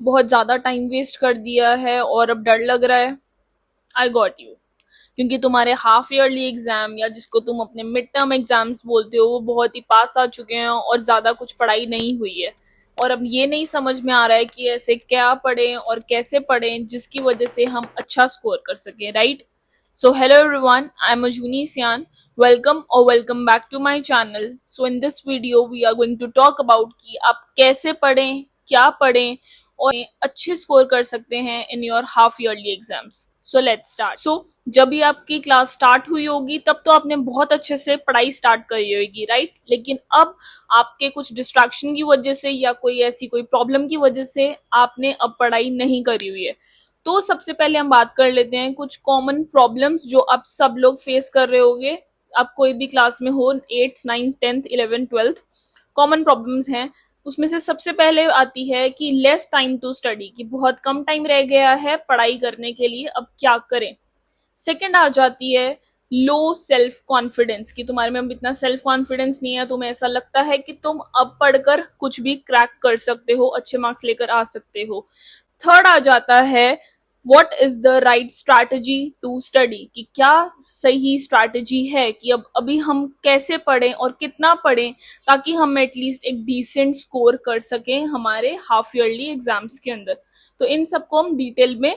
बहुत ज़्यादा time waste कर दिया है और अब डर लग रहा है। I got you. क्योंकि तुम्हारे हाफ ईयरली एग्जाम या जिसको तुम अपने मिड टर्म एग्जाम्स बोलते हो वो बहुत ही पास आ चुके हैं और ज़्यादा कुछ पढ़ाई नहीं हुई है। और अब ये नहीं समझ में आ रहा है कि ऐसे क्या पढ़ें और कैसे पढ़ें जिसकी वजह से हम अच्छा स्कोर कर सकें, right? So hello everyone, I am Ajuni Sian. Welcome or welcome back to my channel. So in this video we are going to talk about कि आप कैसे पढ़ें, क्या पढ़ें और अच्छे स्कोर कर सकते हैं in your half yearly exams. So let's start. So जब भी आपकी क्लास स्टार्ट हुई होगी तब तो आपने बहुत अच्छे से पढ़ाई स्टार्ट करी होगी, राइट? लेकिन अब आपके कुछ डिस्ट्रैक्शन की वजह से या कोई ऐसी कोई प्रॉब्लम की वजह से आपने अब पढ़ाई नहीं करी हुई है। तो सबसे पहले हम बात कर लेते हैं कुछ कॉमन प्रॉब्लम्स जो आप सब लोग फेस कर रहे होगे। आप कोई भी क्लास में हो, 8th 9th 10th 11th 12th, common problems हैं। उसमें से सबसे पहले आती है कि लेस टाइम टू स्टडी, कि बहुत कम टाइम रह गया है पढ़ाई करने के लिए, अब क्या करें। सेकंड आ जाती है लो सेल्फ कॉन्फिडेंस, कि तुम्हारे में अब इतना सेल्फ कॉन्फिडेंस नहीं है, तुम्हें ऐसा लगता है कि तुम अब पढ़कर कुछ भी क्रैक कर सकते हो, अच्छे मार्क्स लेकर आ सकते हो। थर्ड आ जाता है what is the right strategy to study, कि क्या सही स्ट्रैटेजी है कि अब अभी हम कैसे पढ़ें और कितना पढ़ें ताकि हम एटलीस्ट एक डिसेंट स्कोर कर सकें हमारे हाफ ईयरली एग्जाम्स के अंदर। तो इन सबको हम डिटेल में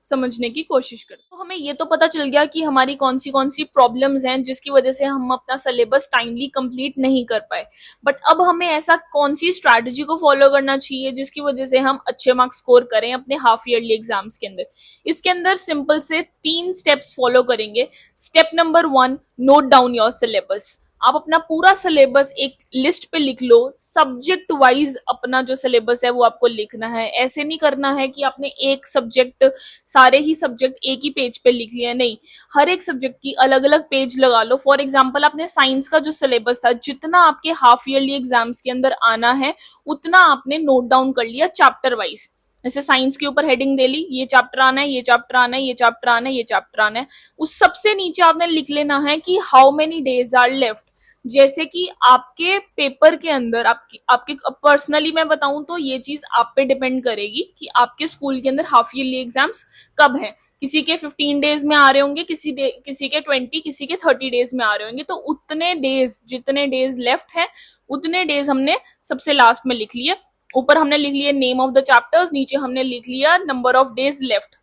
समझने की कोशिश करें। तो हमें ये तो पता चल गया कि हमारी कौन सी प्रॉब्लम्स हैं जिसकी वजह से हम अपना सिलेबस टाइमली कंप्लीट नहीं कर पाए। बट अब हमें ऐसा कौन सी स्ट्रैटेजी को फॉलो करना चाहिए जिसकी वजह से हम अच्छे मार्क्स स्कोर करें अपने हाफ ईयरली एग्जाम्स के अंदर। इसके अंदर सिंपल से 3 स्टेप्स फॉलो करेंगे। Step number 1, note down your syllabus. आप अपना पूरा सिलेबस एक लिस्ट पे लिख लो, सब्जेक्ट वाइज अपना जो सिलेबस है वो आपको लिखना है। ऐसे नहीं करना है कि आपने एक सब्जेक्ट, सारे ही सब्जेक्ट एक ही पेज पे लिख लिया, नहीं, हर एक सब्जेक्ट की अलग अलग पेज लगा लो। फॉर एग्जाम्पल आपने साइंस का जो सिलेबस था, जितना आपके हाफ ईयरली एग्जाम्स के अंदर आना है उतना आपने नोट डाउन कर लिया चैप्टर वाइज। जैसे साइंस के ऊपर हेडिंग दे ली, ये चैप्टर आना है, ये चैप्टर आना है, ये चैप्टर आना है, ये चैप्टर आना है। उस सबसे नीचे आपने लिख लेना है कि how many days are left. जैसे कि आपके पेपर के अंदर आपके आपके पर्सनली मैं बताऊं तो ये चीज आप पे डिपेंड करेगी कि आपके स्कूल के अंदर हाफ ईयरली एग्जाम्स कब हैं। किसी के 15 डेज में आ रहे होंगे, किसी के 20, किसी के 30 डेज में आ रहे होंगे। तो उतने डेज, जितने डेज लेफ्ट है उतने डेज हमने सबसे लास्ट में लिख लिए। ऊपर हमने लिख लिया नेम ऑफ द चैप्टर्स, नीचे हमने लिख लिया नंबर ऑफ डेज लेफ्ट।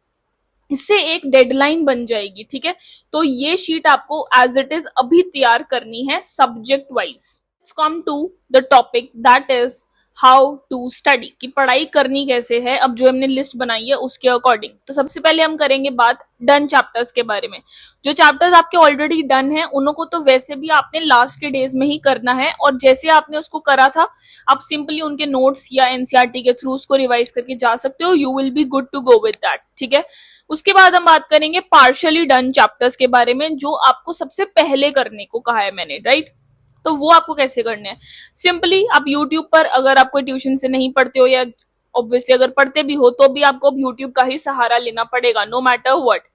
इससे एक डेडलाइन बन जाएगी, ठीक है? तो ये शीट आपको एज इट इज अभी तैयार करनी है subject wise. Let's come to the topic that is how to study, कि पढ़ाई करनी कैसे है अब जो हमने लिस्ट बनाई है उसके अकॉर्डिंग। तो सबसे पहले हम करेंगे बात डन चैप्टर्स के बारे में। जो चैप्टर्स आपके ऑलरेडी डन है उनको तो वैसे भी आपने लास्ट के डेज में ही करना है, और जैसे आपने उसको करा था आप सिंपली उनके नोट्स या एनसीईआरटी के थ्रू उसको रिवाइज करके जा सकते हो। You will be good to go with that, ठीक है? उसके बाद हम बात करेंगे पार्शियली डन चैप्टर्स के बारे में, जो आपको सबसे पहले करने को कहा है मैंने, राइट? तो वो आपको कैसे करने हैं? सिंपली आप यूट्यूब पर, अगर आप कोई ट्यूशन से नहीं पढ़ते हो या ऑब्वियसली अगर पढ़ते भी हो तो भी आपको यूट्यूब का ही सहारा लेना पड़ेगा, नो मैटर व्हाट।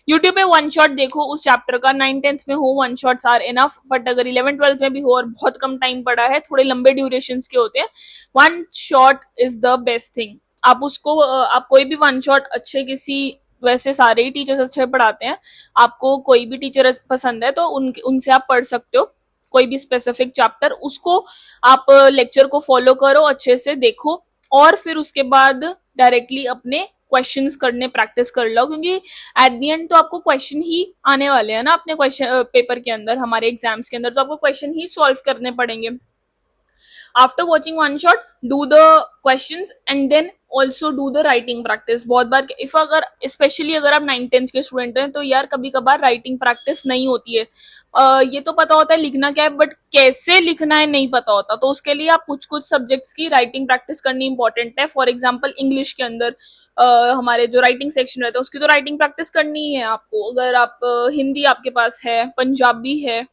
यूट्यूब पे वन शॉट देखो उस चैप्टर का, 9th 10th में हो, one shots are enough. But अगर 11th 12th में भी हो और बहुत कम टाइम पड़ा है, थोड़े लंबे ड्यूरेशन के होते हैं, one shot is the best thing. आप उसको आप कोई भी वन शॉट अच्छे किसी, वैसे सारे ही टीचर्स अच्छे पढ़ाते हैं, आपको कोई भी टीचर पसंद है तो उनसे आप पढ़ सकते हो कोई भी स्पेसिफिक चैप्टर। उसको आप लेक्चर को फॉलो करो, अच्छे से देखो, और फिर उसके बाद डायरेक्टली अपने क्वेश्चंस करने प्रैक्टिस कर लो, क्योंकि एट द एंड तो आपको क्वेश्चन ही आने वाले हैं ना अपने क्वेश्चन पेपर के अंदर, हमारे एग्जाम्स के अंदर तो आपको क्वेश्चन ही सॉल्व करने पड़ेंगे। After watching one shot do the questions and then also do the writing practice. बहुत बार इफ अगर स्पेशली अगर आप 9th 10th के स्टूडेंट हैं तो यार कभी कभार राइटिंग प्रैक्टिस नहीं होती है। ये तो पता होता है लिखना क्या है, बट कैसे लिखना है नहीं पता होता। तो उसके लिए आप कुछ कुछ सब्जेक्ट्स की राइटिंग प्रैक्टिस करनी इंपॉर्टेंट है। फॉर एग्जाम्पल इंग्लिश के अंदर हमारे जो राइटिंग सेक्शन रहता है उसकी तो राइटिंग प्रैक्टिस करनी है आपको। अगर आप हिंदी आपके पास है, पंजाबी है,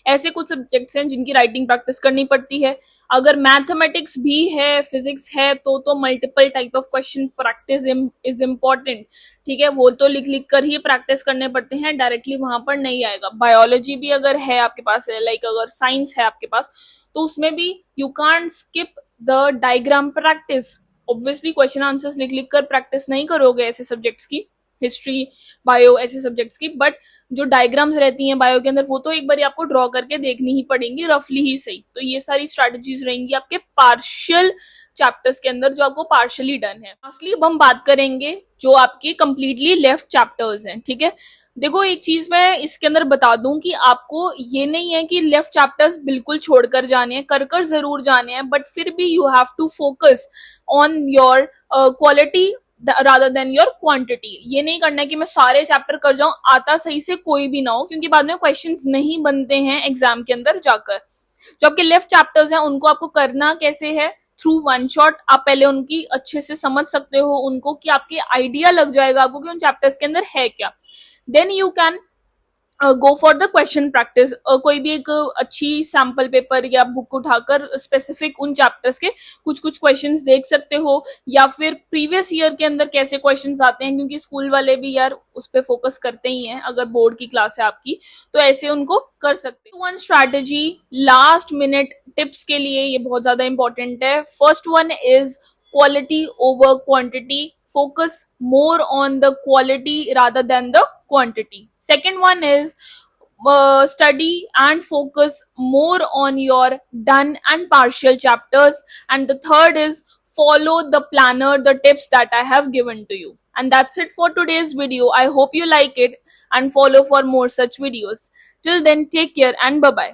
ऐसे कुछ सब्जेक्ट्स हैं जिनकी राइटिंग प्रैक्टिस करनी पड़ती है। अगर मैथमेटिक्स भी है, फिजिक्स है, तो multiple type of question practice is important, ठीक है? वो तो लिख लिख कर ही प्रैक्टिस करने पड़ते हैं, डायरेक्टली वहां पर नहीं आएगा। बायोलॉजी भी अगर है आपके पास, लाइक अगर साइंस है आपके पास, तो उसमें भी you can't skip the diagram practice. Obviously question answers लिख लिख कर प्रैक्टिस नहीं करोगे ऐसे सब्जेक्ट्स की, हिस्ट्री, बायो, ऐसे सब्जेक्ट्स की, बट जो डायग्राम्स रहती हैं बायो के अंदर वो तो एक बार आपको ड्रॉ करके देखनी ही पड़ेंगी, रफली ही सही। तो ये सारी स्ट्रैटेजीज रहेंगी आपके पार्शियल चैप्टर्स के अंदर जो आपको पार्शियली डन है। लास्टली अब हम बात करेंगे जो आपके कंप्लीटली लेफ्ट चैप्टर्स हैं, ठीक है। देखो एक चीज मैं इसके अंदर बता दूं कि आपको ये नहीं है कि लेफ्ट चैप्टर्स बिल्कुल छोड़कर जाने हैं, कर कर जरूर जाने हैं, बट फिर भी you have to focus on your quality rather than your quantity. ये नहीं करना है कि मैं सारे चैप्टर कर जाऊं, आता सही से कोई भी ना हो, क्योंकि बाद में क्वेश्चंस नहीं बनते हैं एग्जाम के अंदर जाकर। जो आपके लेफ्ट चैप्टर्स हैं उनको आपको करना कैसे है, थ्रू वन शॉट। आप पहले उनकी अच्छे से समझ सकते हो उनको, कि आपके आइडिया लग जाएगा आपको कि उन चैप्टर्स के अंदर है क्या। Then you can go for the question practice. कोई भी एक अच्छी सैम्पल पेपर या बुक उठाकर स्पेसिफिक उन चैप्टर्स के कुछ कुछ क्वेश्चंस देख सकते हो, या फिर प्रीवियस ईयर के अंदर कैसे क्वेश्चंस आते हैं, क्योंकि स्कूल वाले भी यार उस पर फोकस करते ही हैं अगर बोर्ड की क्लास है आपकी, तो ऐसे उनको कर सकते हो। One strategy last minute tips के लिए ये बहुत ज्यादा इंपॉर्टेंट है। First one is quality over quantity, focus more on the quality rather than the quantity. Second one is study and focus more on your done and partial chapters. And the third is follow the planner, the tips that I have given to you. And that's it for today's video. I hope you like it and follow for more such videos. Till then, take care and bye bye.